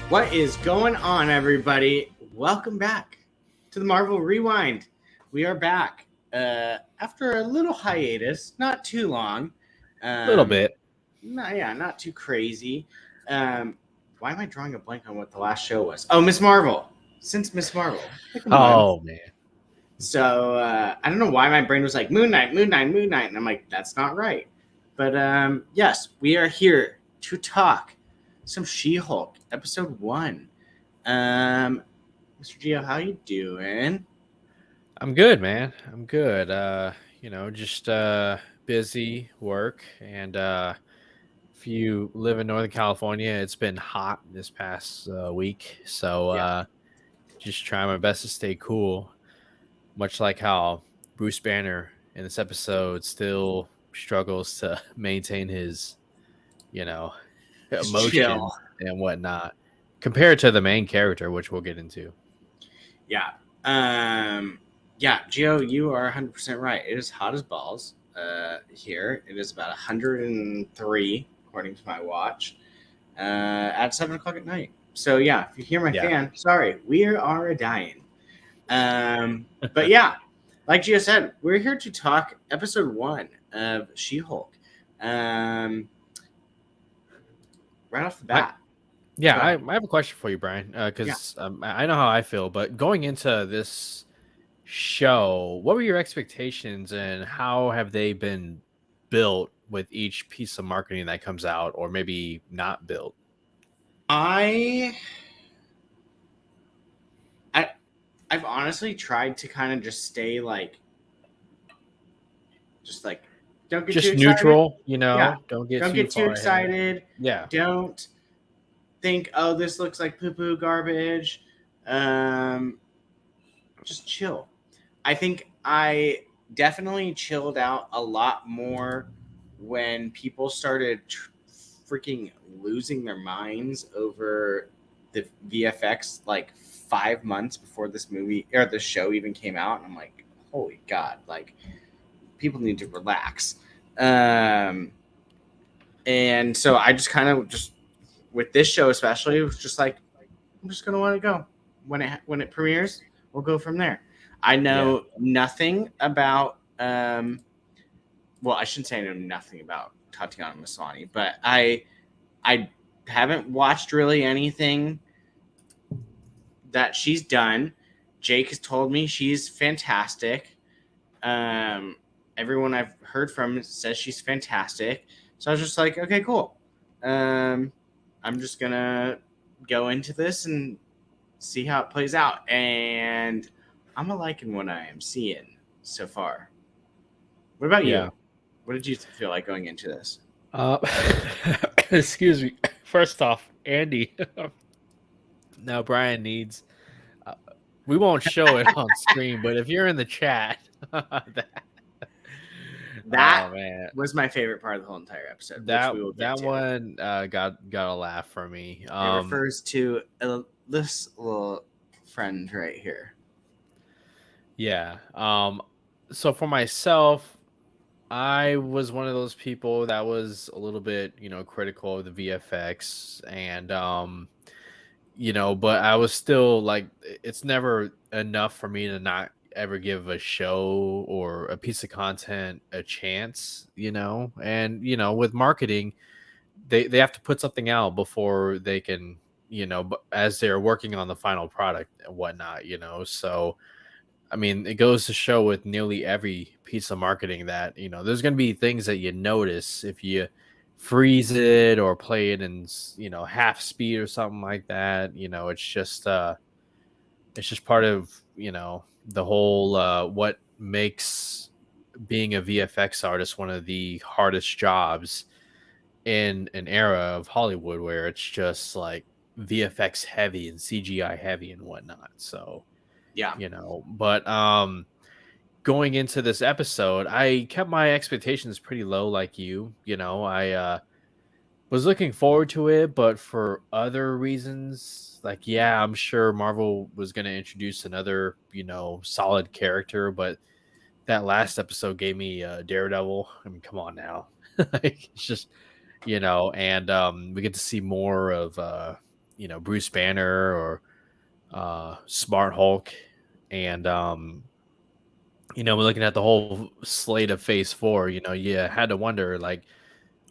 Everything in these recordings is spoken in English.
What is going on, everybody? Welcome back to the Marvel Rewind. We are back after a little hiatus, not too long. A little bit. Not too crazy. Why am I drawing a blank on what the last show was? Oh, Miss Marvel. Since Miss Marvel. Like a month. Oh, man. So I don't know why my brain was like Moon Knight, Moon Knight, Moon Knight, and I'm like, that's not right. But yes, we are here to talk some She-Hulk episode 1. Mr. Gio, how you doing? I'm good, man. I'm good. Just busy work. And if you live in Northern California, it's been hot this past week. So just trying my best to stay cool. Much like how Bruce Banner in this episode still struggles to maintain his, emotions chill. and whatnot compared to the main character, which we'll get into. Yeah. Gio, you are 100% right. It is hot as balls here. It is about 103, according to my watch, at 7 o'clock at night. So, yeah, if you hear my fan, sorry, we are dying. But, yeah, like Gio said, we're here to talk episode 1 of She-Hulk. Right off the bat. I have a question for you, Brian, because I know how I feel, but going into this show, what were your expectations and how have they been built with each piece of marketing that comes out, or maybe not built? I've honestly tried to kind of just stay don't get just too excited. Neutral, Don't get too excited. Yeah. Don't think, oh, this looks like poo-poo garbage. Just chill. I think I definitely chilled out a lot more when people started freaking losing their minds over the VFX like 5 months before this movie or the show even came out. And I'm like, holy God, like people need to relax. And so I just kind of with this show especially, it was just like, I'm just gonna let it go. When it premieres, we'll go from there. I know nothing about I shouldn't say I know nothing about Tatiana Maslany, but I haven't watched really anything that she's done. Jake has told me she's fantastic. Everyone I've heard from says she's fantastic. So I was just like, okay, cool. I'm just gonna go into this and see how it plays out. And I'm liking what I am seeing so far. What about you? What did you feel like going into this? Excuse me. First off, Andy. Now Brian needs. We won't show it on screen, but if you're in the chat, that was my favorite part of the whole entire episode. That one got a laugh for me. It refers to this little friend right here. Yeah. So for myself, I was one of those people that was a little bit, critical of the VFX and but I was still like, it's never enough for me to not ever give a show or a piece of content a chance, and with marketing, they have to put something out before they can, as they're working on the final product and whatnot, so I mean, it goes to show with nearly every piece of marketing that, there's going to be things that you notice if you freeze it or play it in, half speed or something like that. It's just part of, the whole, what makes being a VFX artist one of the hardest jobs in an era of Hollywood where it's just like VFX heavy and CGI heavy and whatnot. So, yeah, but going into this episode, I kept my expectations pretty low, like you. I was looking forward to it, but for other reasons, like, I'm sure Marvel was going to introduce another, solid character, but that last episode gave me Daredevil. I mean, come on now. Like, it's just, and we get to see more of Bruce Banner or Smart Hulk, and we're looking at the whole slate of Phase 4. You had to wonder, like,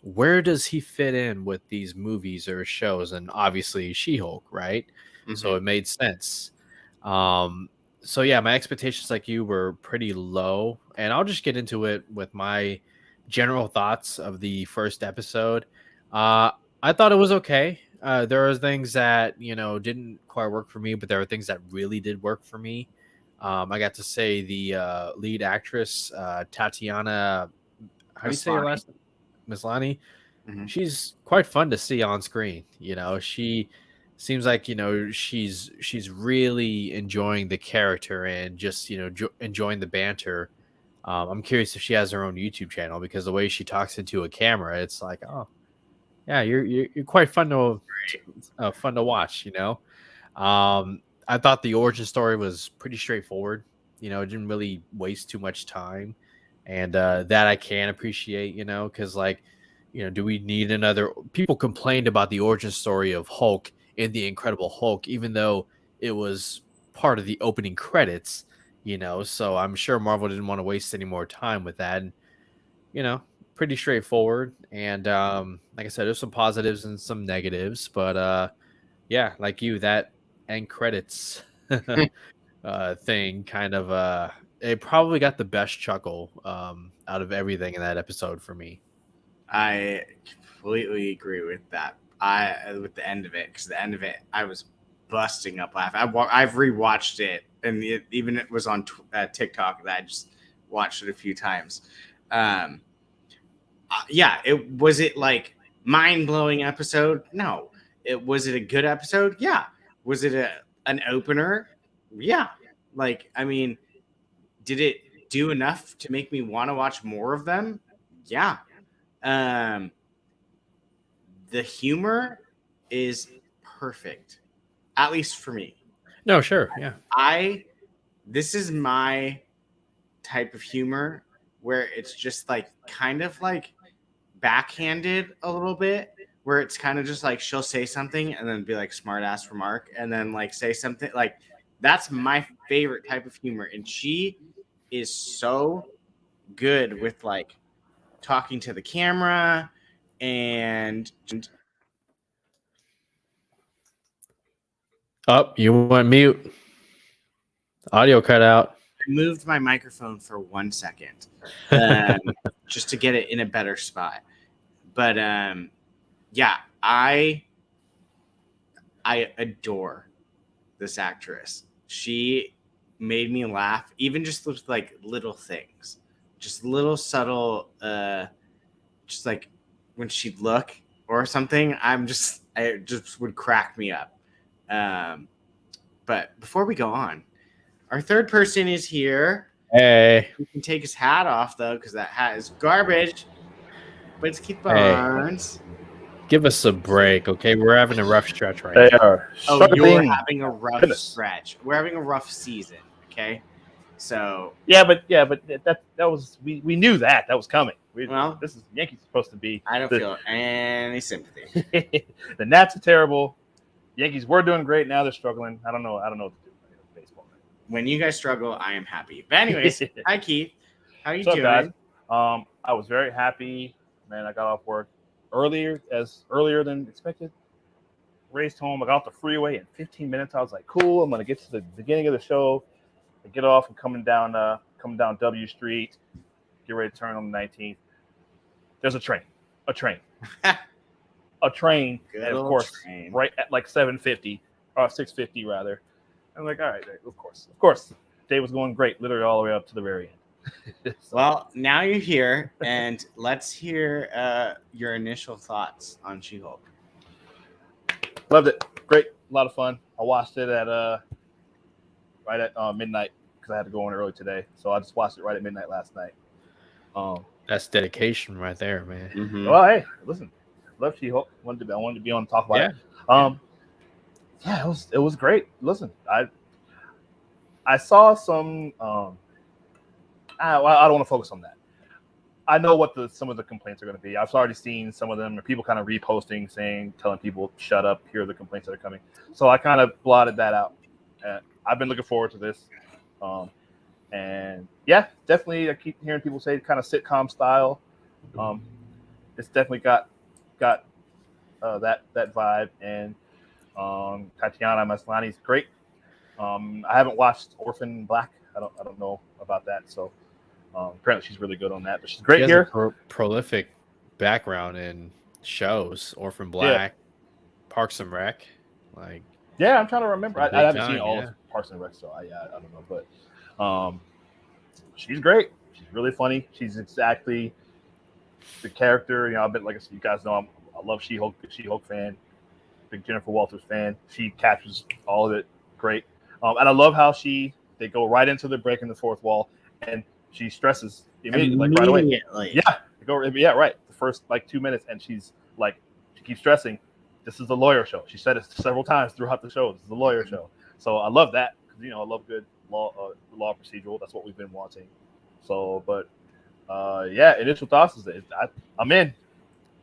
where does he fit in with these movies or shows? And obviously She-Hulk, right? So Mhm. it made sense. Um, so yeah, my expectations, like you, were pretty low, and I'll just get into it with my general thoughts of the first episode. Uh, I thought it was okay. There are things that didn't quite work for me, but there are things that really did work for me. I got to say the lead actress, Tatiana, how do you say her Maslany. last name? Maslany. Mhm. She's quite fun to see on screen. She seems like she's really enjoying the character and just enjoying the banter. I'm curious if she has her own YouTube channel, because the way she talks into a camera, it's like, oh yeah, you're quite fun to watch. I thought the origin story was pretty straightforward. It didn't really waste too much time, and that I can appreciate. Because like, do we need another? People complained about the origin story of Hulk in the Incredible Hulk, even though it was part of the opening credits. So I'm sure Marvel didn't want to waste any more time with that. And you know, pretty straightforward. And like I said, there's some positives and some negatives, but yeah, like you, that end credits thing kind of it probably got the best chuckle out of everything in that episode for me. I completely agree with that. With the end of it, because the end of it, I was busting up laughing. I've rewatched it, and even it was on TikTok that I just watched it a few times. Um, yeah, it like mind blowing episode? No. Was it a good episode? Yeah. Was it an opener? Yeah. Like, I mean, did it do enough to make me want to watch more of them? Yeah. Um, the humor is perfect, at least for me. No, sure, yeah. I This is my type of humor where it's just like kind of like backhanded a little bit, where it's kind of just like she'll say something and then be like smart ass remark and then like say something like that's my favorite type of humor. And she is so good with like talking to the camera and Oh, you went mute. Audio cut out. I moved my microphone for 1 second, um, just to get it in a better spot. But yeah, I adore this actress. She made me laugh, even just with like little things, just little subtle, just like when she'd look or something. It just would crack me up. Um, but before we go on, our third person is here. Hey, He can take his hat off though, because that hat is garbage. But it's Keith hey, Barnes. give us a break, okay? We're having a rough stretch right They now. are Oh, you're struggling. having a rough Goodness. stretch. We're having a rough season. Okay, so Yeah, but that was we knew that was coming. Well- This is Yankees supposed to be. I don't feel any sympathy. The Nats are terrible. Yankees were doing great. Now they're struggling. I don't know what to do. Baseball. When you guys struggle, I am happy. But anyways, hi Keith, how you What's up, doing? guys? I was very happy. Man, I got off work earlier than expected. Raced home. I got off the freeway in 15 minutes. I was like, cool. I'm gonna get to the beginning of the show. I get off and coming down W Street. Get ready to turn on the 19th. There's a train. A train. Good And of old course, train. right at like 7:50 or 6:50 rather. I'm like, all right, of course. Day was going great, literally all the way up to the very end. So, Well, now you're here, and let's hear your initial thoughts on She-Hulk. loved it. Great, a lot of fun. I watched it at right at midnight because I had to go in early today. So I just watched it right at midnight last night. That's dedication right there, man. Mm-hmm. Well, hey, listen, love She-Hulk. I wanted to be on and talk about Yeah. it. Yeah, it was great. Listen, I saw some. I don't want to focus on that. I know what some of the complaints are going to be. I've already seen some of them, or people kind of reposting, telling people, "Shut up! Here are the complaints that are coming." So I kind of blotted that out. I've been looking forward to this, and yeah, definitely. I keep hearing people say kind of sitcom style. It's definitely got that vibe, and Tatiana Maslany's great. I haven't watched Orphan Black. I don't know about that, so. Apparently she's really good on that, but she's great she has here. a prolific background in shows, Orphan Yeah. Black, Parks and Rec. Like, yeah, I'm trying to remember. I haven't seen all yeah. of Parks and Rec, so I don't know, but she's great. She's really funny. She's exactly the character. You know, I've been like you guys know, I love She-Hulk, big She-Hulk fan, big Jennifer Walters fan. She captures all of it great, and I love how they go right into the breaking the fourth wall, and she stresses immediately, like right away. Yeah, right. The first like 2 minutes, and she keeps stressing. This is a lawyer show. She said it several times throughout the show. This is a lawyer show. So I love that because I love good law procedural. That's what we've been wanting. So, but yeah, initial thoughts is I'm in.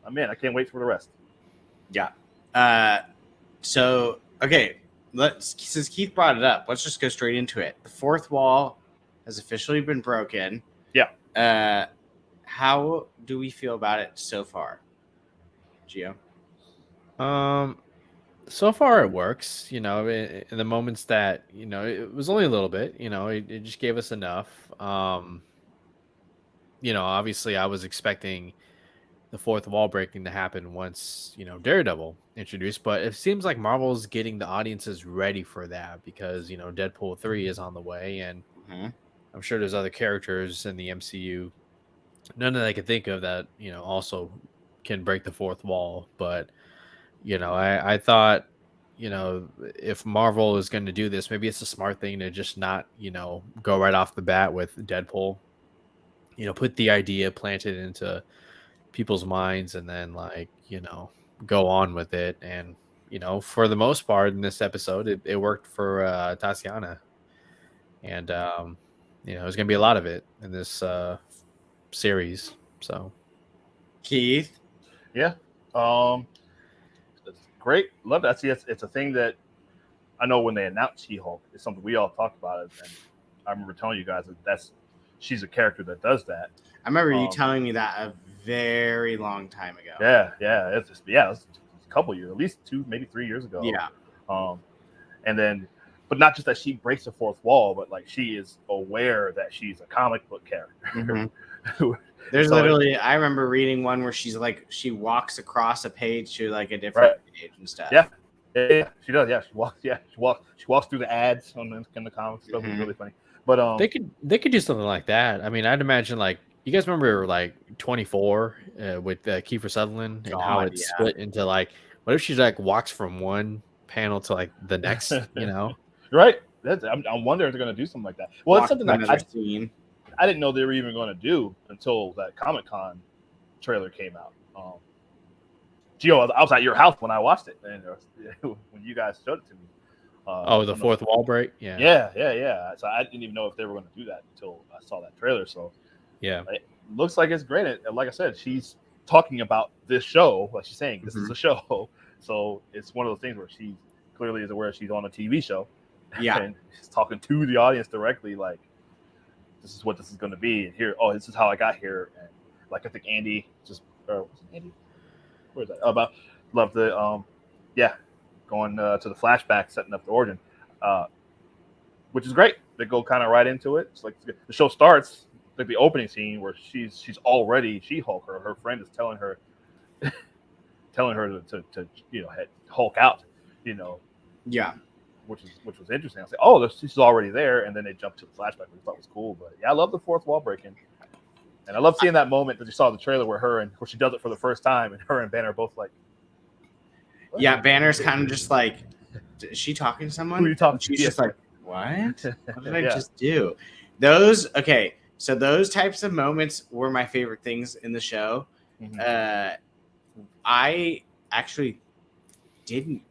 I can't wait for the rest. Yeah. So okay, since Keith brought it up, let's just go straight into it. The fourth wall has officially been broken. Yeah. How do we feel about it so far, Gio? So far it works. In the moments that it was only a little bit. It just gave us enough. Obviously, I was expecting the fourth wall breaking to happen once Daredevil introduced, but it seems like Marvel's getting the audiences ready for that because Deadpool 3 is on the way, and I'm sure there's other characters in the MCU, none that I could think of that also can break the fourth wall. But I thought if Marvel is going to do this, maybe it's a smart thing to just not go right off the bat with Deadpool. Put the idea, plant it into people's minds, and then go on with it. And for the most part in this episode, it worked for Tatiana, and there's gonna be a lot of it in this series. So Keith? Yeah. It's great. Love that. See, it's a thing that I know when they announced She-Hulk, it's something we all talked about, and I remember telling you guys that she's a character that does that. I remember you telling me that a very long time ago. Yeah. It was a couple years, at least 2, maybe 3 years ago. Yeah. And then, but not just that she breaks the fourth wall, but like she is aware that she's a comic book character. Mm-hmm. There's literally, I remember reading one where she walks across a page to like a different page and stuff. Yeah, she does. Yeah, she walks through the ads in the comics. Stuff is really funny. But they could do something like that. I mean, I'd imagine like you guys remember like 24 with Kiefer Sutherland and how it split into like what if she like walks from one panel to like the next, Right. I'm wondering if they're going to do something like that. Well, it's something that I didn't know they were even going to do until that Comic-Con trailer came out. Gio, I was at your house when I watched it, and when you guys showed it to me. The fourth wall break? Yeah. Yeah. So I didn't even know if they were going to do that until I saw that trailer. So yeah, it looks like it's great. And like I said, she's talking about this show. Like she's saying, this is a show. So it's one of those things where she clearly is aware she's on a TV show. Yeah. And she's talking to the audience directly, like, this is what this is going to be. And here, this is how I got here. And like, I think Andy was it Andy? Where is that? About love the, going to the flashback, setting up the origin, which is great. They go kind of right into it. It's like the show starts like the opening scene where she's already She-Hulk. Her friend is telling her to Hulk out, Yeah. Which was interesting. I was like, oh, she's already there, and then they jumped to the flashback, which I thought was cool. But yeah, I love the fourth wall breaking, and I love seeing that moment that you saw in the trailer where she does it for the first time, and her and Banner are both like, what? Yeah, Banner's kind of just like, is she talking to someone? Who are you talking to? She's just like, what? What did I just do? Those types of moments were my favorite things in the show. Mm-hmm. I actually didn't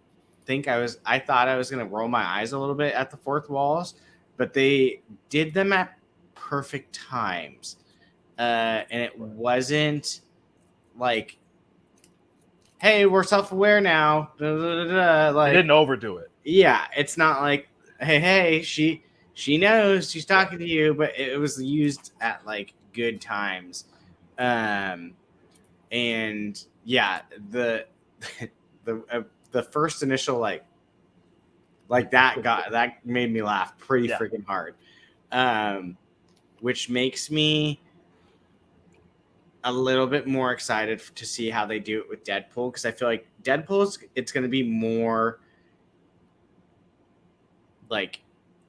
think I thought I was going to roll my eyes a little bit at the fourth walls, but they did them at perfect times. and it wasn't like, hey, we're self-aware now. They didn't overdo it. Yeah, it's not like, hey, she knows she's talking to you, but it was used at like good times. And yeah, the the first initial like that made me laugh pretty freaking hard, which makes me a little bit more excited to see how they do it with Deadpool, because I feel like it's going to be more like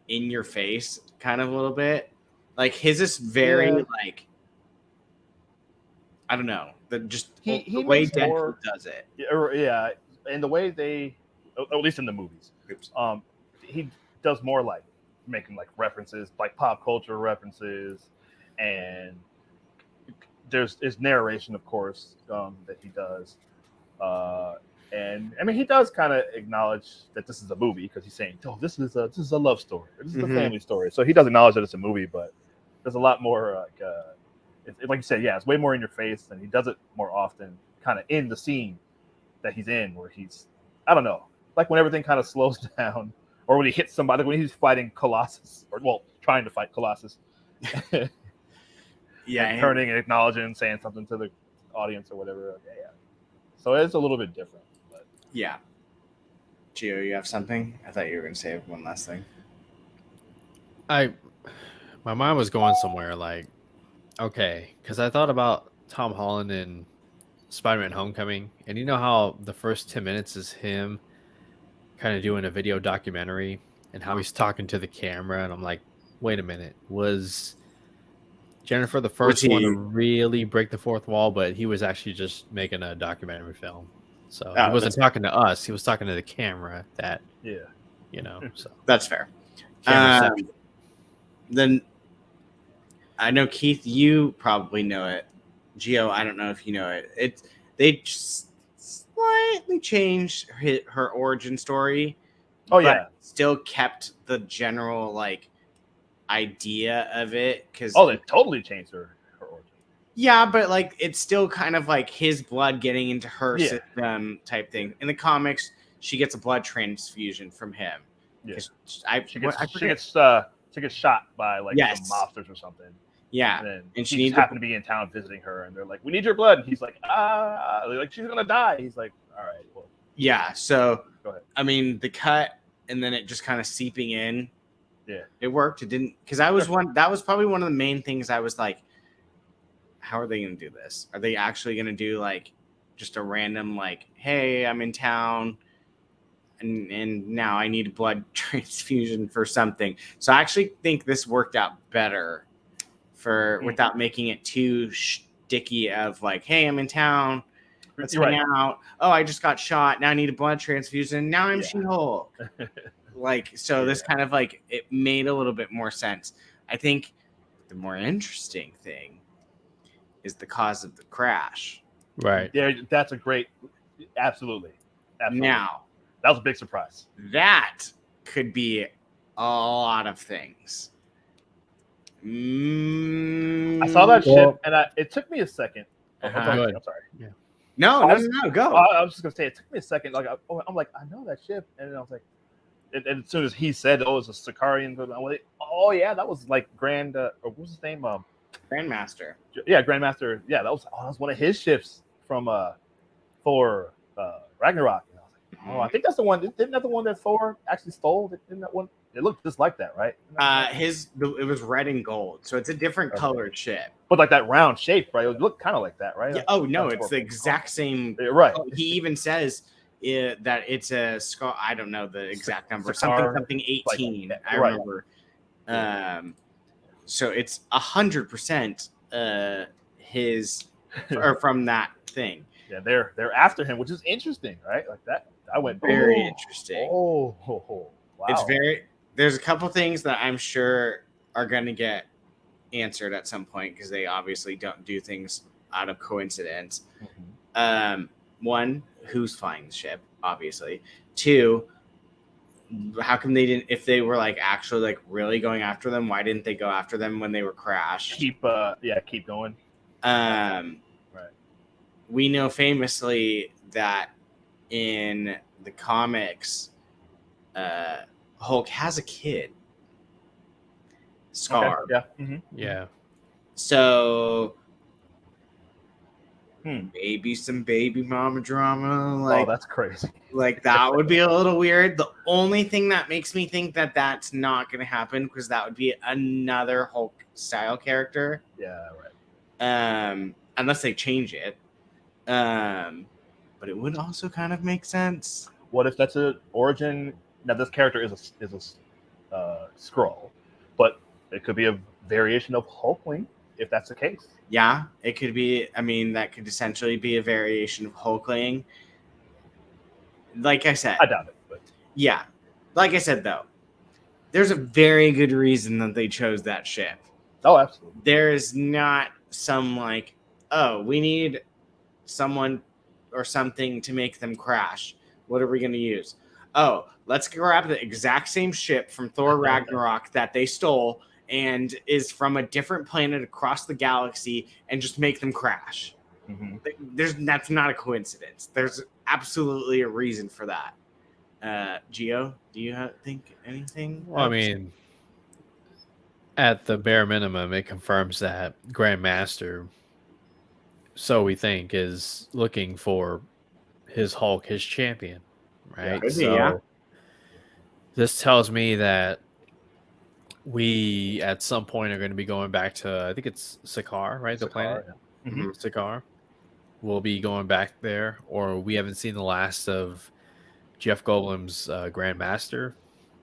in your face kind of a little bit. Like his is very like, I don't know, the way Deadpool does it. Yeah, and the way they, at least in the movies, he does more like making like references, like pop culture references, and there's narration, of course, that he does. And I mean, he does kind of acknowledge that this is a movie, because he's saying, "Oh, this is a love story. This is a family story." So he does acknowledge that it's a movie, but there's a lot more like you said, it's way more in your face, and he does it more often, kind of in the scene that he's in, where he's, I don't know, like when everything kind of slows down, or when he hits somebody, when he's fighting Colossus, or trying to fight Colossus. And turning and acknowledging and saying something to the audience or whatever. So it's a little bit different. But. Yeah. Gio, you have something? I thought you were going to say one last thing. My mind was going somewhere like, okay, because I thought about Tom Holland in Spider-Man Homecoming, and you know how the first 10 minutes is him kind of doing a video documentary and how he's talking to the camera, and I'm like, wait a minute, was Jennifer the first one to really break the fourth wall, but he was actually just making a documentary film. So he wasn't talking to us. He was talking to the camera so. That's fair. Then I know, Keith, you probably know it. Gio, I don't know if you know it. They just slightly changed her origin story. But still kept the general like idea of it, because they totally changed her origin. Yeah, but like it's still kind of like his blood getting into her system type thing. In the comics, she gets a blood transfusion from him. Yeah, she gets shot by like some mobsters or something. Yeah, and she happened to be in town visiting her, and they're like, "We need your blood." And he's like, they're like, "She's gonna die." He's like, "All right, well." Yeah. So go ahead. I mean, the cut and then it just kind of seeping in. Yeah, it worked. It didn't, because that was probably one of the main things I was like, how are they going to do this? Are they actually going to do like just a random like, hey, I'm in town and now I need a blood transfusion for something? So I actually think this worked out better without making it too sticky of like, hey, I'm in town, let's hang out. Oh, I just got shot. Now I need a blood transfusion. Now I'm She-Hulk. Like, so this kind of like, it made a little bit more sense. I think the more interesting thing is the cause of the crash. Right. Yeah, that's a great, absolutely. Now, that was a big surprise. That could be a lot of things. I saw that ship, and it took me a second. I'm sorry. Yeah. No, go. I was just gonna say, it took me a second. Like, I'm like, I know that ship, and then I was like, and as soon as he said, "Oh, it's a Sicarian," I'm like, "Oh yeah, that was like Grand, or what was his name? Grandmaster." Yeah, Grandmaster. Yeah, that was one of his ships from Thor Ragnarok. And I was like, oh, I think that's the one. Isn't that the one that Thor actually stole? Isn't that one? It looked just like that, right? It was red and gold, so it's a different colored ship. But like that round shape, right? It looked kind of like that, right? Yeah. Oh no, it's the exact same. Right. He even says that it's a skull. I don't know the exact number. Something 18. Like, I remember. So it's 100% his or from that thing. Yeah, they're after him, which is interesting, right? Like that. I went very interesting. Wow. It's there's a couple things that I'm sure are going to get answered at some point, because they obviously don't do things out of coincidence. Mm-hmm. One, who's flying the ship, obviously. Two, How come they didn't? If they were like actually like really going after them, why didn't they go after them when they were crashed? Keep going. Um, Right. we know famously that in the comics, Hulk has a kid, Scar. Okay. Yeah. Mm-hmm. Yeah. So maybe some baby mama drama. Like, that's crazy. Like that would be a little weird. The only thing that makes me think that that's not going to happen, because that would be another Hulk style character. Yeah, right. Unless they change it. But it would also kind of make sense. What if that's an origin? Now this character is a Skrull, but it could be a variation of Hulkling if that's the case. Yeah, it could be. I mean, that could essentially be a variation of Hulkling. Like I said, I doubt it, but yeah. Like I said, though, there's a very good reason that they chose that ship. oh, absolutely. There is not some like, oh, we need someone or something to make them crash. What are we going to use? Oh, let's grab the exact same ship from Thor Ragnarok that they stole and is from a different planet across the galaxy and just make them crash. Mm-hmm. That's not a coincidence. There's absolutely a reason for that. Gio, do you think anything? Well, I mean, at the bare minimum, it confirms that Grandmaster, so we think, is looking for his Hulk, his champion, right? Yeah. This tells me that we at some point are going to be going back to, I think it's Sakaar, right? The planet? Yeah. Mm-hmm. Sakaar. We'll be going back there, or we haven't seen the last of Jeff Goldblum's Grandmaster.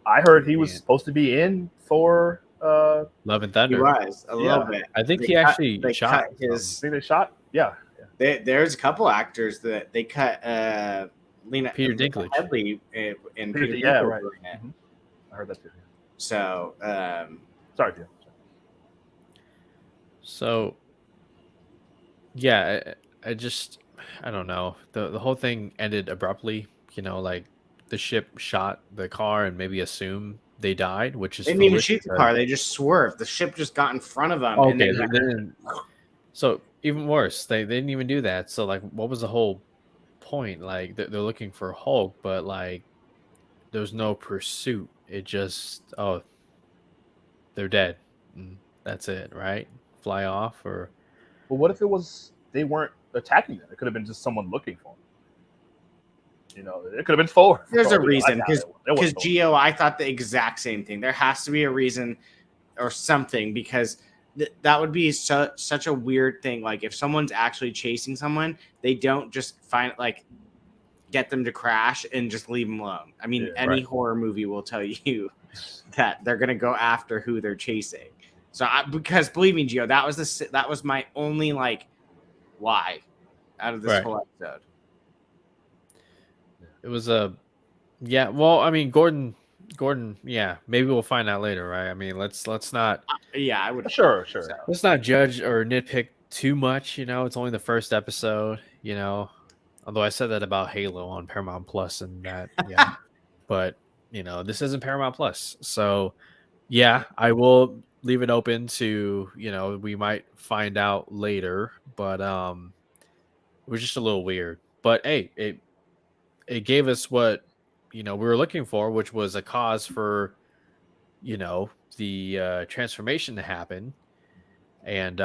I heard he was supposed to be in for Love and Thunder. He was a little bit. I think he actually shot his. I think they shot. Yeah. There's a couple actors that they cut. Peter Dinklage. Headley in Peter yeah, Dinklage right. in it. Mm-hmm. I heard that too. So, sorry, Jim. So, yeah, I don't know. The whole thing ended abruptly. You know, like the ship shot the car and maybe assume they died, which is they didn't even shoot the car. They just swerved. The ship just got in front of them. Okay, so even worse, they didn't even do that. So like, what was the whole point? Like they're looking for Hulk, but like there's no pursuit. It just they're dead. And that's it, right? Fly off or. Well, what if it was they weren't attacking them? It could have been just someone looking for them. You know, it could have been Thor. There's a reason, because Gio, I thought the exact same thing. There has to be a reason or something, because that would be such a weird thing. Like if someone's actually chasing someone, they don't just get them to crash and just leave them alone. I mean, any horror movie will tell you that they're gonna go after who they're chasing. So because believe me, Gio, that was my only like why out of this whole episode. It was well, I mean, Gordon, yeah, maybe we'll find out later, right? I mean, let's not. Yeah, I would. Sure. So. Let's not judge or nitpick too much. You know, it's only the first episode. You know, although I said that about Halo on Paramount Plus and that, yeah. But you know, this isn't Paramount Plus, so yeah, I will leave it open to, you know, we might find out later. But it was just a little weird. But hey, it gave us what, you know, we were looking for, which was a cause for, you know, the transformation to happen. And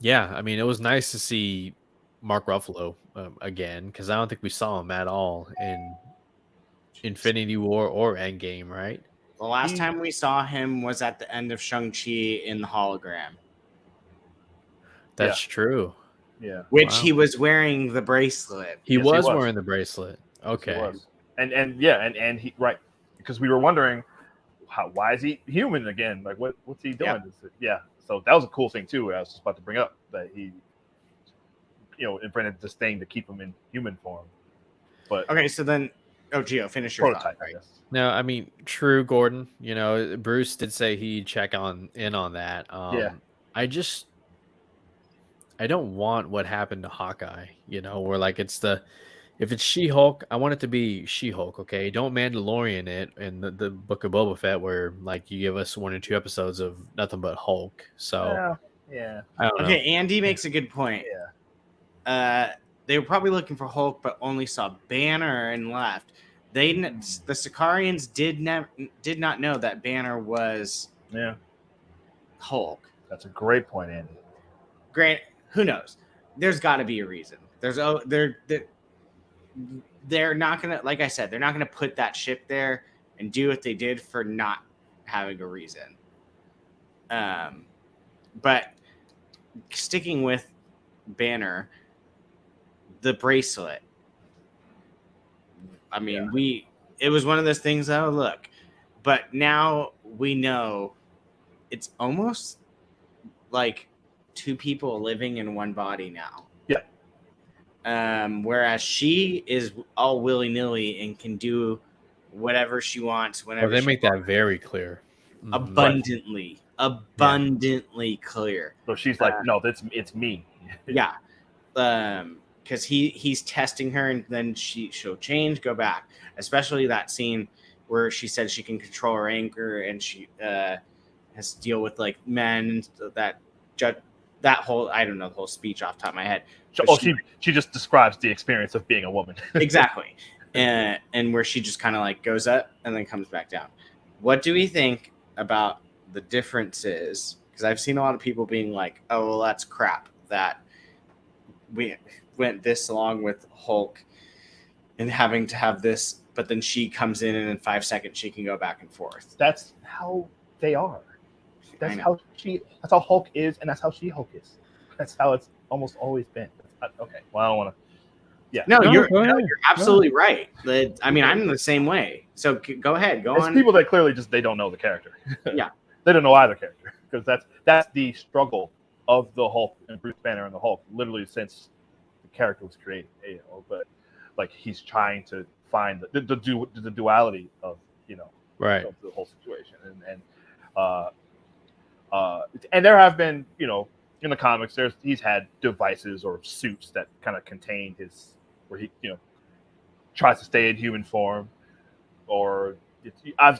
yeah, I mean, it was nice to see Mark Ruffalo again, because I don't think we saw him at all in Infinity War or Endgame, right? The last time we saw him was at the end of Shang-Chi in the hologram. That's true. Yeah. Which he was wearing the bracelet. He was wearing the bracelet. Okay. Yes, and he because we were wondering why is he human again? Like what's he doing? Yeah. So that was a cool thing too. I was just about to bring up that he, you know, invented this thing to keep him in human form. But okay, so then, Gio, finish your prototype. Thought, right? No, I mean, true, Gordon. You know, Bruce did say he'd check in on that. I don't want what happened to Hawkeye, you know, where like it's the If it's She-Hulk, I want it to be She-Hulk, okay? Don't Mandalorian it in the Book of Boba Fett where like you give us 1 or 2 episodes of nothing but Hulk. So Yeah. I don't know. Okay, Andy makes a good point. They were probably looking for Hulk, but only saw Banner and left. The Sicarians did not know that Banner was Hulk. That's a great point, Andy. Grant, who knows? There's got to be a reason. They're not gonna, like I said, they're not gonna put that ship there and do what they did for not having a reason. But sticking with Banner, the bracelet. I mean, it was one of those things. Oh, look, but now we know it's almost like 2 people living in one body now. Yeah. Whereas she is all willy nilly and can do whatever she wants whenever. They make that very clear. Abundantly clear. So she's like, no, it's me. Yeah. Because he's testing her, and then she'll change, go back. Especially that scene where she said she can control her anger, and she has to deal with like men. That whole, I don't know the whole speech off the top of my head. She just describes the experience of being a woman. Exactly. And where she just kind of like goes up and then comes back down. What do we think about the differences? Because I've seen a lot of people being like, oh, well, that's crap that we went this long with Hulk and having to have this, but then she comes in and in 5 seconds she can go back and forth. That's how they are. That's how Hulk is, and that's how She-Hulk is. That's how it's almost always been. Okay, well, I don't want to. Yeah. No, you're absolutely right. I mean, I'm the same way. So go ahead, go on. People that clearly just they don't know the character. Yeah, they don't know either character, because that's the struggle of the Hulk and Bruce Banner and the Hulk, literally since the character was created. But like he's trying to find the duality of right of the whole situation, and there have been in the comics he's had devices or suits that kind of contain his where he tries to stay in human form, or I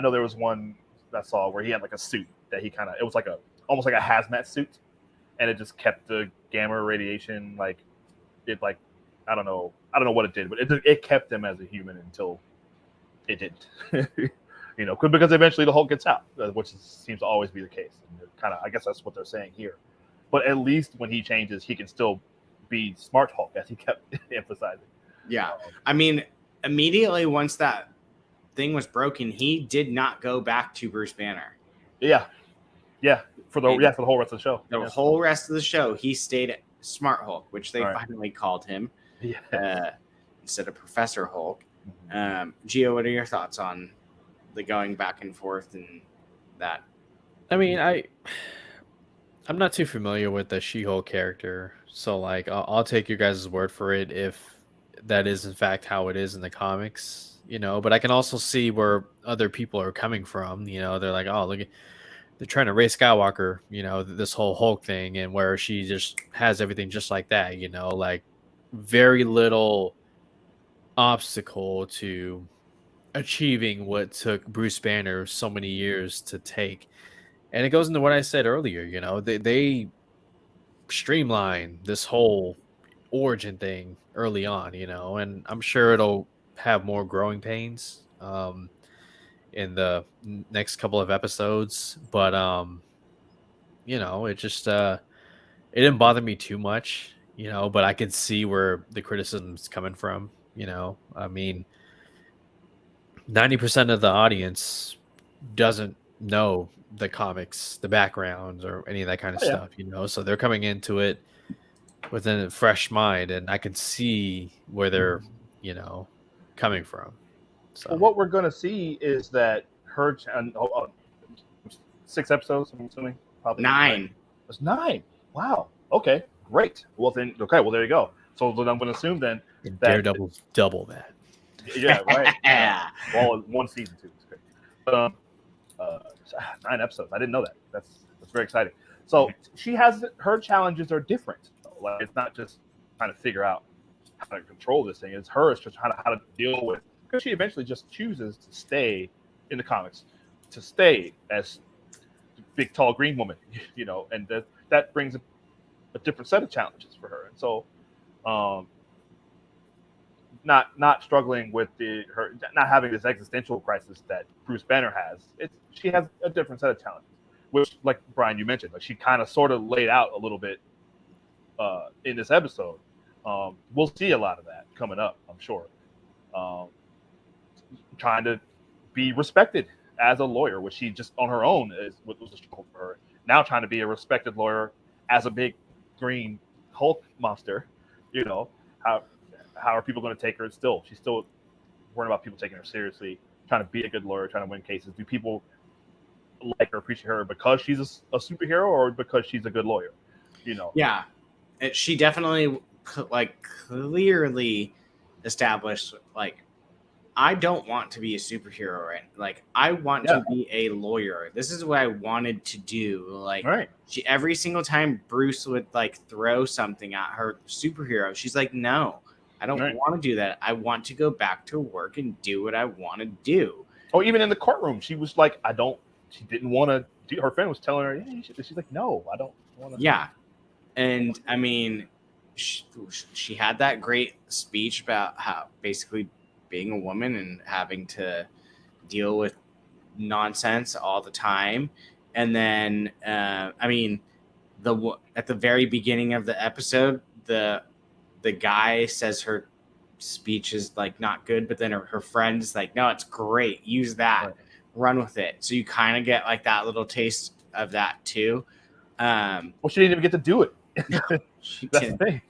know there was one I saw where he had like a suit that it was like almost like a hazmat suit, and it just kept the gamma radiation I don't know what it did, but it kept him as a human until it didn't. Because eventually the Hulk gets out, which seems to always be the case. And I guess that's what they're saying here. But at least when he changes, he can still be smart Hulk, as he kept emphasizing. Yeah, I mean, immediately once that thing was broken, he did not go back to Bruce Banner. Yeah, for the whole rest of the show. The whole rest of the show, he stayed at Smart Hulk, which they finally called him instead of Professor Hulk. Gio, what are your thoughts on the going back and forth and that? I mean, I'm not too familiar with the She-Hulk character, so like I'll take your guys' word for it if that is in fact how it is in the comics, but I can also see where other people are coming from. They're like, oh, look, they're trying to raise Skywalker, this whole Hulk thing, and where she just has everything just like that, like very little obstacle to achieving what took Bruce Banner so many years to take. And it goes into what I said earlier, they streamline this whole origin thing early on, and I'm sure it'll have more growing pains in the next couple of episodes. But it just it didn't bother me too much, but I can see where the criticism's coming from, I mean, 90% of the audience doesn't know the comics, the backgrounds, or any of that kind of stuff, so they're coming into it with a fresh mind, and I can see where they're coming from. So well, what we're going to see is that her 6 episodes, I'm assuming, probably 9. It's 9. Wow. Okay, great. Well then, there you go. So then I'm going to assume then that Daredevil's double that. Yeah, right. Well, 1 season 2 is great. 9 episodes. I didn't know that. That's very exciting. So she has her challenges are different. Like it's not just trying to figure out how to control this thing. It's her. It's just how to deal with, because she eventually just chooses to stay in the comics, to stay as the big tall green woman, and that brings a different set of challenges for her. And so, not struggling with her not having this existential crisis that Bruce Banner has. She has a different set of challenges, which, like Brian, you mentioned, like she kind of sort of laid out a little bit in this episode. We'll see a lot of that coming up, I'm sure. Trying to be respected as a lawyer, which she just on her own was a struggle for her. Now trying to be a respected lawyer as a big green Hulk monster, how are people going to take her? She's still worrying about people taking her seriously, trying to be a good lawyer, trying to win cases. Do people like her, appreciate her because she's a superhero or because she's a good lawyer? Yeah, she definitely clearly established I don't want to be a superhero, right? I want to be a lawyer. This is what I wanted to do. Right. She every single time Bruce would throw something at her superhero, she's like, no, I don't want to do that. I want to go back to work and do what I want to do. Oh, even in the courtroom, she was like, she didn't want to do. Her friend was telling her, yeah, she's like, no, I don't want to. Yeah. And I mean, she had that great speech about how basically being a woman and having to deal with nonsense all the time. And then, I mean, at the very beginning of the episode, the guy says her speech is not good, but then her friend's like, no, it's great. Use that, run with it. So you kind of get that little taste of that too. Well, she didn't even get to do it. She That's the thing.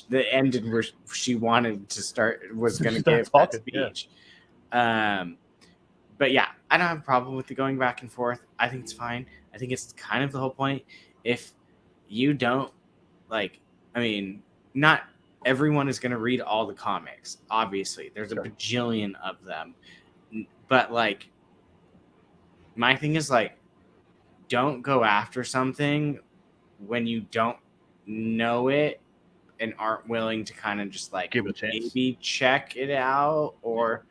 The ended where she wanted to start was going to give that speech. Yeah. But yeah, I don't have a problem with the going back and forth. I think it's fine. I think it's kind of the whole point. If you don't not everyone is going to read all the comics. Obviously, there's a bajillion of them. But my thing is don't go after something when you don't know it and aren't willing to kind of just give it a chance. Maybe check it out or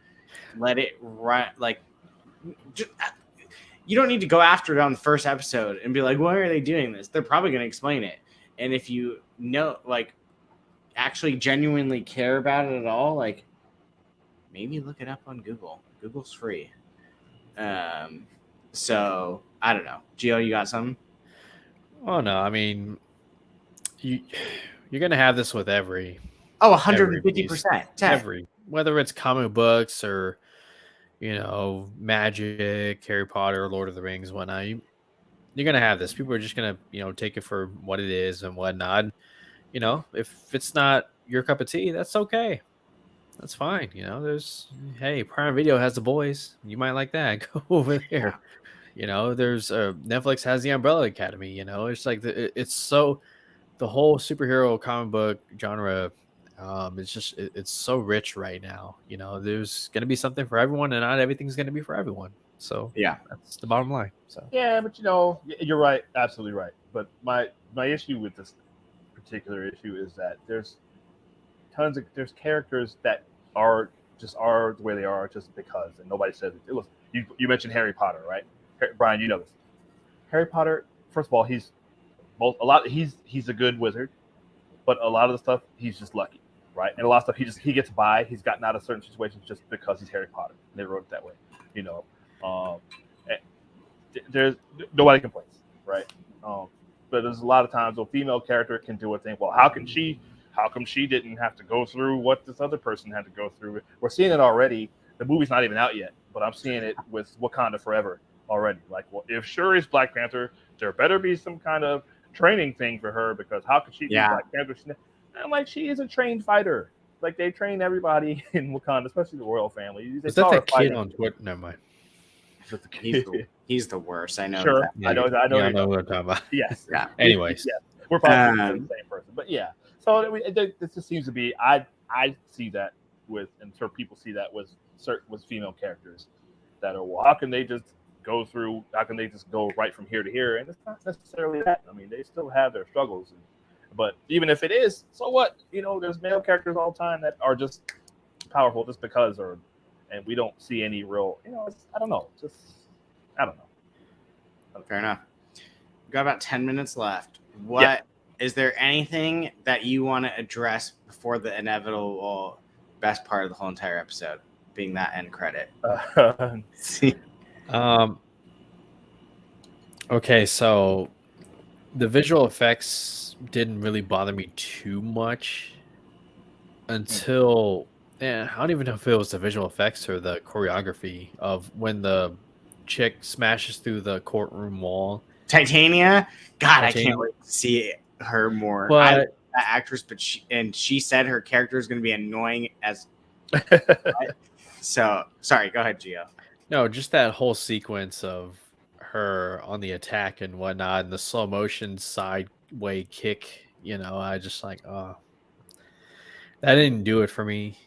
let it run. You don't need to go after it on the first episode and be like, why are they doing this? They're probably going to explain it. And if you actually genuinely care about it at all, maybe look it up on Google. Google's free. So I don't know. Gio, you got something? Oh no, I mean, you're gonna have this with every 150%. Every, whether it's comic books or magic, Harry Potter, Lord of the Rings, whatnot. You're gonna have this. People are just gonna take it for what it is and whatnot. If it's not your cup of tea, that's okay. That's fine. Hey, Prime Video has The Boys. You might like that. Go over there. There's Netflix has The Umbrella Academy. It's it's so the whole superhero comic book genre. It's so rich right now. There's gonna be something for everyone, and not everything's gonna be for everyone. So yeah, that's the bottom line. So yeah, but you're right, absolutely right. But my issue with this particular issue is that there's characters that are the way they are just because, and nobody says it. Look, you mentioned Harry Potter, right? Brian, you know this. Harry Potter, first of all, he's a good wizard, but a lot of the stuff he's just lucky, right? And a lot of stuff he gets by. He's gotten out of certain situations just because he's Harry Potter. They wrote it that way, there's nobody complains, right? But there's a lot of times a female character can do a thing. Well, how come she didn't have to go through what this other person had to go through? We're seeing it already. The movie's not even out yet, but I'm seeing it with Wakanda Forever already. Well, if Shuri's Black Panther, there better be some kind of training thing for her, because how could she be Black Panther? I'm she is a trained fighter. They train everybody in Wakanda, especially the royal family. Is that the kid on Twitter? Never mind. He's the worst. I know. Sure, that. I know. I know what I'm talking about. Yes. Yeah. Anyways, we're probably the same person, but yeah. So this just seems to be. I see that and sure people see that with female characters that are. Well, how can they just go through? How can they just go right from here to here? And it's not necessarily that. I mean, they still have their struggles, But even if it is, so what? There's male characters all the time that are just powerful just because, and we don't see any real. I don't know. I don't know. Fair enough. We've got about 10 minutes left. What is there anything that you want to address before the inevitable best part of the whole entire episode, being that end credit? Okay, so the visual effects didn't really bother me too much until I don't even know if it was the visual effects or the choreography of when the chick smashes through the courtroom wall. Titania, God, I can't wait to see her more. But I love that actress, but she said her character is going to be annoying as. So sorry, go ahead, Gio. No, just that whole sequence of her on the attack and whatnot, and the slow motion sideway kick. I just like, oh, that didn't do it for me.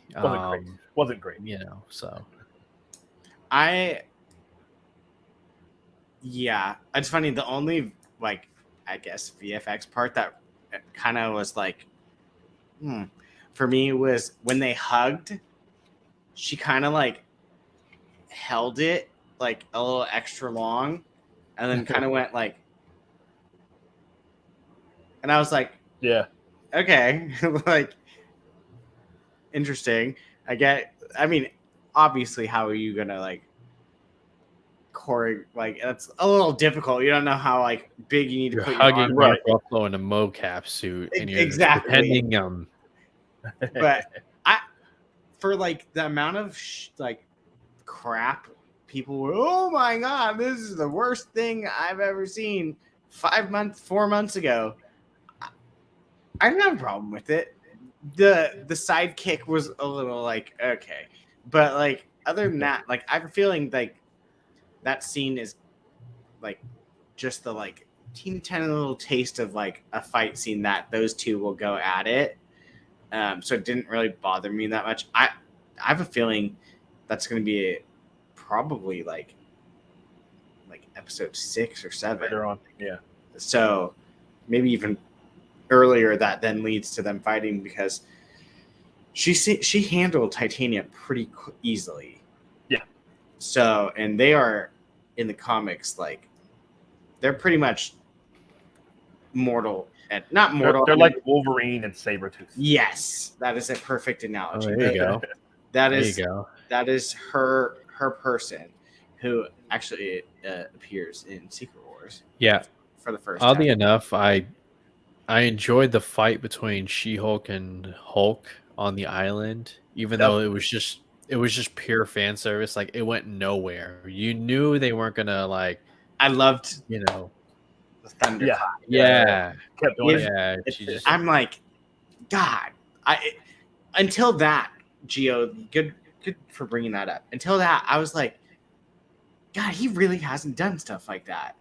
Wasn't great. So. Yeah, it's funny. The only I guess VFX part that kind of was like, for me was when they hugged. She kind of held it like a little extra long, and then kind of went and I was like, yeah, okay, interesting. I mean, obviously, how are you gonna that's a little difficult. You don't know how big you need to put hugging your Mark Ruffalo in a mocap suit, and you're exactly pretending But for the amount of crap people were, oh my god, this is the worst thing I've ever seen 4 months ago. I didn't have a problem with it. The sidekick was a little okay, but other than that, I have a feeling that scene is just the teeny tiny little taste of a fight scene that those two will go at it. So it didn't really bother me that much. I have a feeling that's going to be probably episode 6 or 7 later on. Yeah. So maybe even earlier, that then leads to them fighting, because she handled Titania pretty easily. Yeah. So, and they are in the comics they're pretty much mortal. Not mortal. They're like Wolverine and Sabretooth. Yes, that is a perfect analogy. Oh, there you go. That is her person who actually appears in Secret Wars. Yeah. For the first Oddly time. enough, I enjoyed the fight between She-Hulk and Hulk on the island, even though it was just pure fan service. It went nowhere. You knew they weren't gonna I loved the thunderclap. Yeah. Kept doing it. Yeah. I'm God. Until that, Gio, good for bringing that up. Until that, I was God, he really hasn't done stuff like that.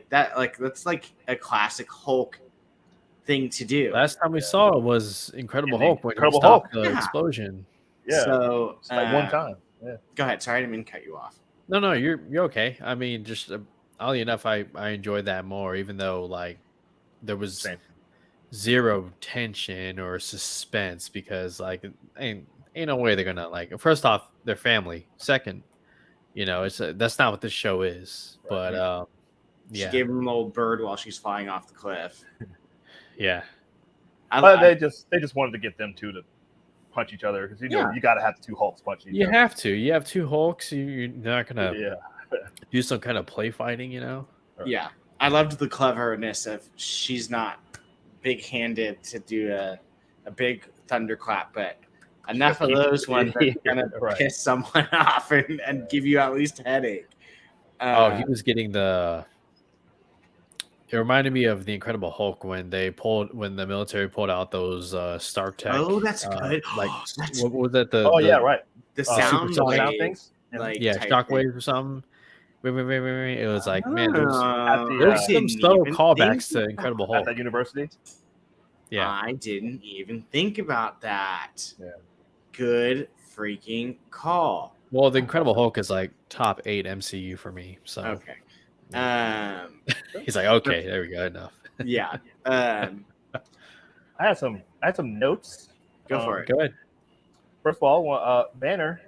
That's a classic Hulk thing to do. Last time we saw it was Incredible Hulk when Incredible he stopped Hulk. the explosion. Yeah. So one time. Yeah. Go ahead. Sorry, I didn't mean to cut you off. No, you're okay. I mean, just oddly enough, I enjoyed that more, even though there was zero tension or suspense, because ain't no way they're gonna first off, they're family. Second, it's that's not what this show is. Right. But she gave him an old bird while she's flying off the cliff. Yeah. But they just wanted to get them two to punch each other, because you got to have the two Hulks punch each other. You have to. You have two Hulks. You're not gonna do some kind of play fighting, Yeah, I loved the cleverness of she's not big-handed to do a big thunderclap, but enough of those ones that kind of piss someone off and give you at least a headache. He was getting It reminded me of the Incredible Hulk when the military pulled out those Stark Tech. Oh, that's good. What was that? The sound things. Shockwaves or something. It was man, there's some subtle callbacks to Incredible Hulk at that university. Yeah, I didn't even think about that. Yeah. Good freaking call. Well, the Incredible Hulk is top 8 MCU for me. So okay. He's okay, there we go, enough. Yeah. I had some notes. Go for it. Go ahead. First of all, Banner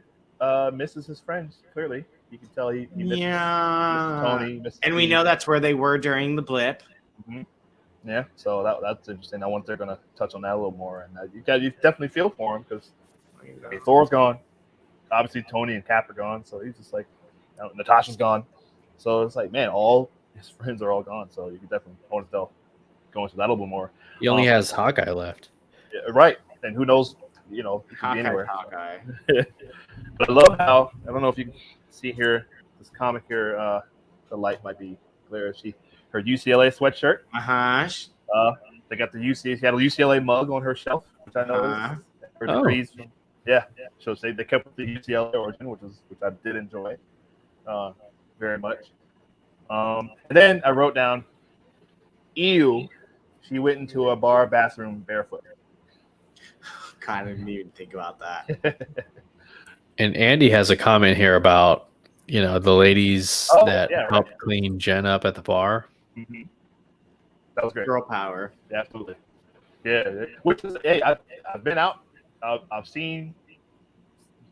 misses his friends. Clearly, you can tell he misses, misses Tony. Misses And we Steve. know that's where they were during the blip. Mm-hmm. Yeah, so that's interesting. I wonder if they're going to touch on that a little more, and you definitely feel for him because Thor's gone. Obviously, Tony and Cap are gone, so he's just like, Natasha's gone. So it's like, man, all his friends are all gone. So you can definitely want to go into that a little more. He only has Hawkeye left. Yeah, right, and who knows? He could be Hawkeye, anywhere. Hawkeye. But I love how, I don't know if you can see here, this comic here, the light might be clear. Her UCLA sweatshirt. They got the UCLA. She had a UCLA mug on her shelf, which I know is her degrees. Yeah. So they kept with the UCLA origin, which I did enjoy very much. And then I wrote down, ew, she went into a bar bathroom barefoot. God, I didn't even think about that. And Andy has a comment here about, the ladies that helped clean Jen up at the bar. Mm-hmm. That was great. Girl power. Yeah, absolutely. Yeah. Which is, hey, I've been out. I've seen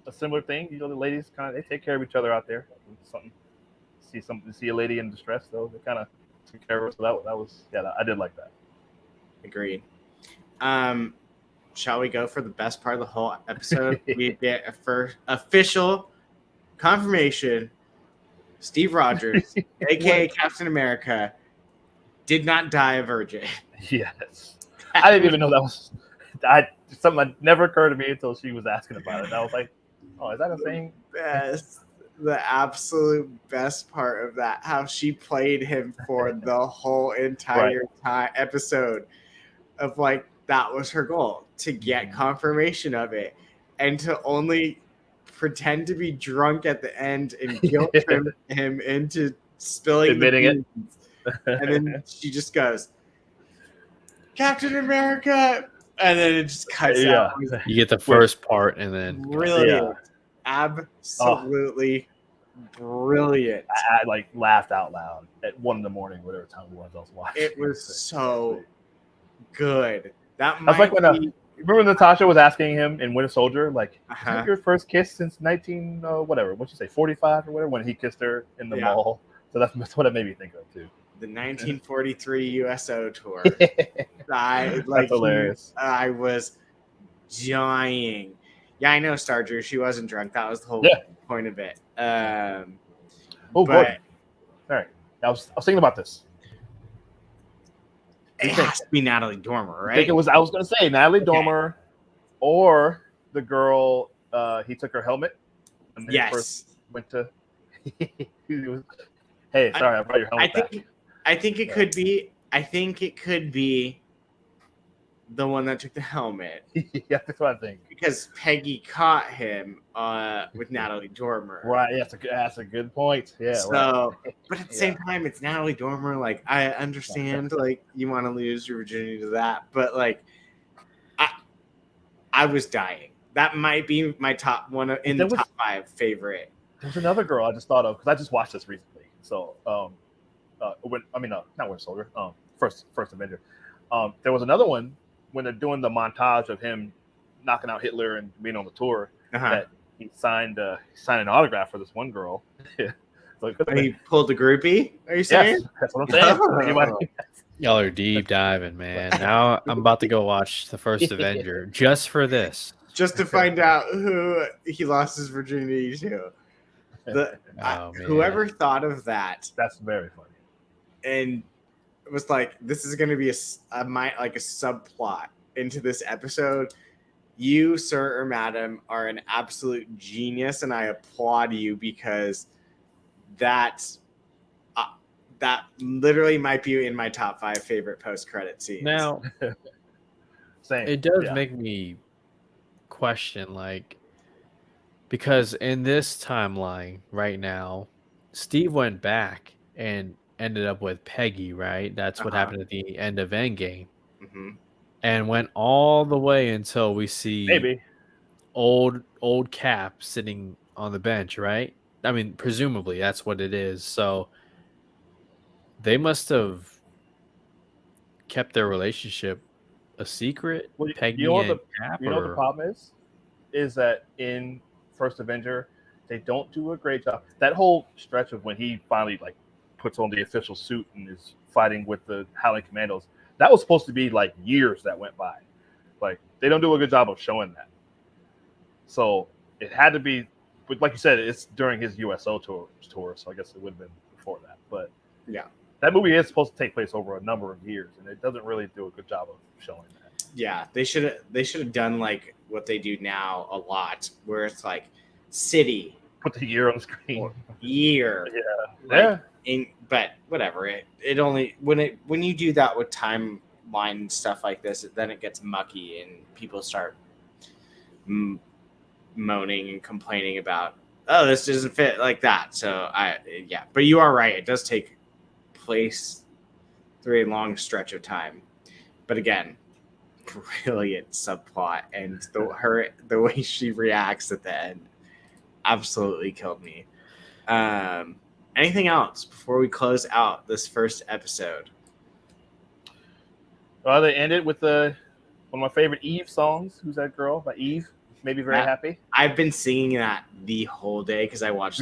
a similar thing. The ladies they take care of each other out there. See a lady in distress, though they kind of took care of her. So that was I did like that. Agreed. Shall we go for the best part of the whole episode? We get a first official confirmation. Steve Rogers, aka Captain America, did not die a virgin. Yes. I didn't even know that was something that never occurred to me until she was asking about it. And I was like, oh, is that a thing? The absolute best part of that, how she played him for the whole entire episode of like, that was her goal, to get confirmation of it and to only pretend to be drunk at the end and guilt him into spilling admitting it. And then she just goes, Captain America, and then it just cuts out. You get the first part and then brilliant. Absolutely brilliant. I like laughed out loud at 1 a.m, whatever time it was I was watching. It was so good. That I was like when remember Natasha was asking him in Winter Soldier, like, is that your first kiss since 45 or whatever, when he kissed her in the mall. So that's what it made me think of too. The 1943 USO tour. That's hilarious. I was dying. Yeah, I know, Starger. She wasn't drunk. That was the whole point of it. Boy. All right. I was thinking about this. It has to be Natalie Dormer, right? I think it was. I was going to say Natalie Dormer, or the girl. He took her helmet. And yes. First went to. Hey, sorry, I brought your helmet back. I think it could be. I think it could be the one that took the helmet. Yeah, that's what I think. Because Peggy caught him with Natalie Dormer. Right. Yeah, that's a good point. Yeah. So, but at the same time, it's Natalie Dormer. Like, I understand, like, you want to lose your virginity to that, but like, I was dying. That might be my top one in the top 5 favorite. There's another girl I just thought of because I just watched this recently. So, not Winter Soldier. First Avenger. There was another one when they're doing the montage of him knocking out Hitler and being on the tour. That he signed an autograph for this one girl. So he pulled the groupie. Are you saying? Yes, that's what I'm saying. Y'all are deep diving, man. Now I'm about to go watch the first Avenger just for this. Just to find out who he lost his virginity to. Whoever thought of that. That's very funny. And it was like, this is going to be a subplot into this episode. You, sir or madam, are an absolute genius, and I applaud you because that literally might be in my top 5 favorite post-credit scenes. Now, it does make me question, like, because in this timeline right now, Steve went back and ended up with Peggy, right? That's what happened at the end of Endgame. Mm-hmm. And went all the way until we see old Cap sitting on the bench, right? I mean, presumably that's what it is. So they must have kept their relationship a secret? Well, Peggy you know what and Cap? you know what the Or problem is that in First Avenger, they don't do a great job. That whole stretch of when he finally like puts on the official suit and is fighting with the Howling Commandos, that was supposed to be like years that went by. Like they don't do a good job of showing that. So it had to be, but like you said, it's during his USO tour, so I guess it would have been before that. But Yeah. that movie is supposed to take place over a number of years, and it doesn't really do a good job of showing that. Yeah, they should have done like what they do now a lot, where it's like city Put the year on the screen. or year. Yeah. But whatever. It only when you do that with timeline stuff like this, then it gets mucky and people start moaning and complaining about, oh, this doesn't fit like that. So but you are right. It does take place through a long stretch of time. But again, brilliant subplot, and the way she reacts at the end absolutely killed me. Anything else before we close out this first episode? Well, they ended with one of my favorite Eve songs. Who's that girl? By Eve. Made me very happy. I've been singing that the whole day because I watched.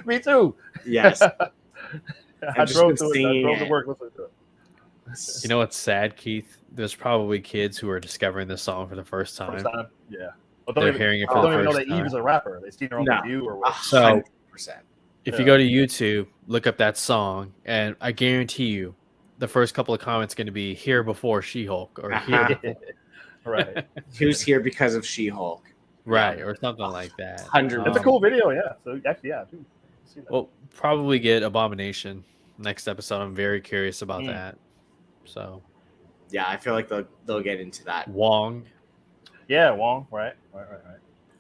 Me too. Yes. I drove to work listening to it. you know what's sad, Keith? There's probably kids who are discovering this song for the first time. Yeah. They're hearing it for I the don't even know first that Eve time. is a rapper. They've seen her on the View or what. So 100%. if you go to YouTube, look up that song, and I guarantee you, the first couple of comments going to be "Here before She-Hulk" or "Here," Right? Who's here because of She-Hulk? right, or something like that. 100%. It's a cool video, yeah. So actually, yeah, dude, see that. We'll probably get Abomination next episode. I'm very curious about that. So, yeah, I feel like they'll get into that. Wong. Yeah, Wong. Right.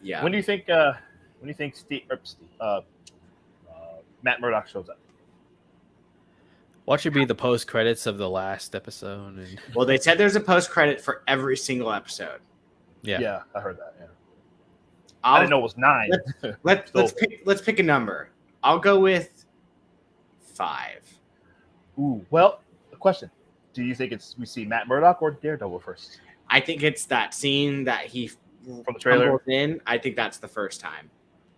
Yeah. When do you think? Matt Murdock shows up? What should be the post credits of the last episode? And Well, they said there's a post credit for every single episode. Yeah, I heard that. Yeah, I didn't know it was 9. Let's pick a number. I'll go with 5. Ooh, well, a question: do you think we see Matt Murdock or Daredevil first? I think it's that scene that he From the trailer? stumbles in. I think that's the first time,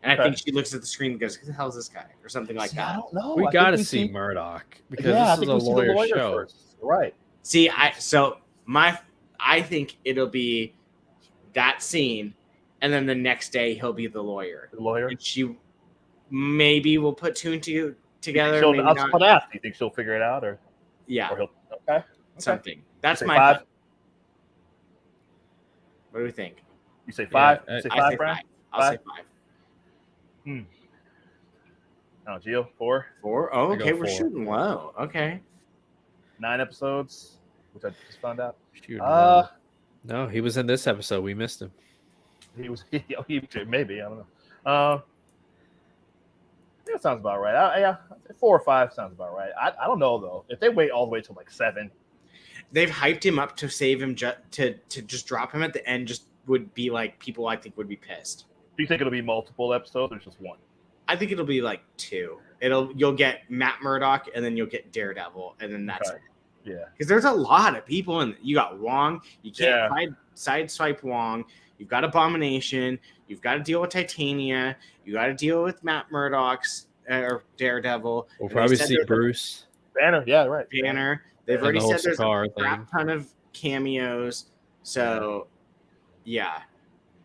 and I think she looks at the screen and goes, "Who the hell is this guy?" or something like that. I don't know. we got to see Murdock because this is a lawyer show. First. Right. See, I think it'll be that scene, and then the next day he'll be the lawyer. The lawyer. And she maybe will put 2 and 2 together. I Maybe was not. going to ask. Do you think she'll figure it out, or Yeah, he'll okay? something. That's You say my 5. What do we think? You say 5. Yeah, You say I 5, say Brian? 5. I'll say 5. Oh, Gio, 4. 4? Oh, I go okay. We're 4. shooting low. Okay. 9 episodes, which I just found out. Shoot, no, he was in this episode. We missed him. He was maybe, I don't know. I think that sounds about right. Yeah, 4 or 5 sounds about right. I don't know though. If they wait all the way till like 7, They've hyped him up to save him to just drop him at the end. Just would be like people I think would be pissed. do you think it'll be multiple episodes or just 1? I think it'll be like 2. You'll get Matt Murdock and then you'll get Daredevil and then that's it. Yeah. Because there's a lot of people and you got Wong. You can't sideswipe Wong. You've got Abomination. You've got to deal with Titania. You got to deal with Matt Murdock's or Daredevil. We'll probably see Bruce Banner. Yeah, right. Banner. They've already the whole said there's a Sakaar crap ton of cameos. So, yeah.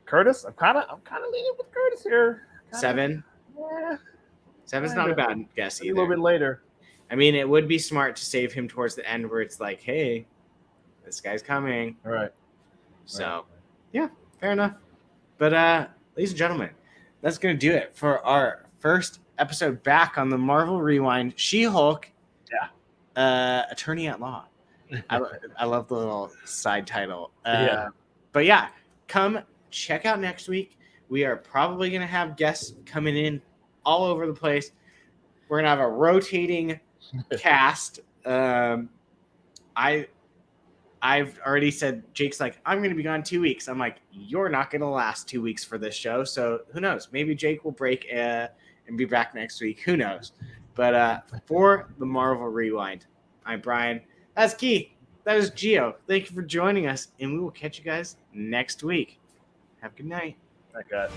Curtis. I'm kind of leaning with Curtis here. 7. Yeah. 7's not a bad guess A either. little bit later. I mean, it would be smart to save him towards the end where it's like, hey, this guy's coming. All right. So, yeah, fair enough. But, ladies and gentlemen, that's going to do it for our first episode back on the Marvel Rewind. She-Hulk, Attorney at Law. I love the little side title. But yeah, come check out next week. We are probably going to have guests coming in all over the place. We're going to have a rotating cast. I've already said, Jake's like, I'm going to be gone 2 weeks. I'm like, you're not going to last 2 weeks for this show. So who knows? Maybe Jake will break and be back next week. Who knows? But for the Marvel Rewind, I'm Brian. That's Keith. That is Gio. Thank you for joining us, and we will catch you guys next week. Have a good night. I got.